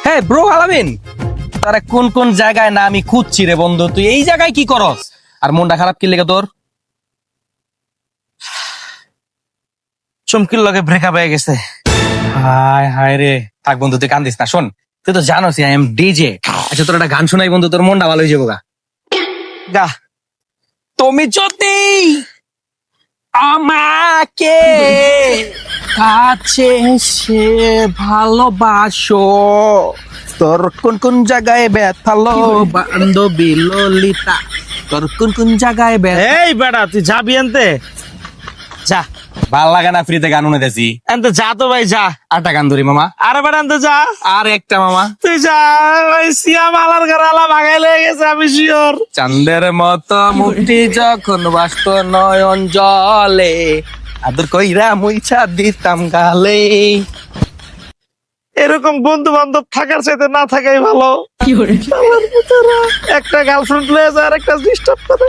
হ্যাঁ ব্রো আলামিন, তারা কোন কোন জায়গায় না আমি খুঁজছি রে বন্ধু, তুই এই জায়গায় কি করস? আর মনটা খারাপ কি লেগে তোর? চমকির লগে ব্রেকআপ হয়ে গেছে। হায় হায় রে, থাক বন্ধু তুই কান্দিস না। শোন, তুই তো জানোস আই এম ডিজে। আচ্ছা তোর একটা গান শোনাই বন্ধু, তোর মনটা ভালো হয়ে যাবো গা। গা। তুমি যদি আমাকে কাছে সে ভালোবাসো, তোর কোন কোন জায়গায় ব্যথালো বান্ধবী ললিতা, তোর কোন কোন জায়গায় ব্যথা। এই বেটা তুই যাবি আনতে? যা ভাল লাগে না ফ্রিতে গান শুনেতেছি। আনতে যা তো ভাই যা। আটটা গান ধরি মামা, আরে বেটা আনতে যা। আর একটা মামা। তুই যা, ওই সিয়াম আলার ঘর আলা ভাগাই লেগে গেছে আমি শিওর। চাঁদের মতো মুক্তি যখন বাস্ত নয়ন জলে, আদর কইরা মুইছা দিতাম গালে। এরকম বন্ধু বান্ধব থাকার চাইতে না থাকাই ভালো। শালার পুতেরা, একটা গার্লফ্রেন্ড লয়ে যায় আর একটা ডিস্টার্ব করে।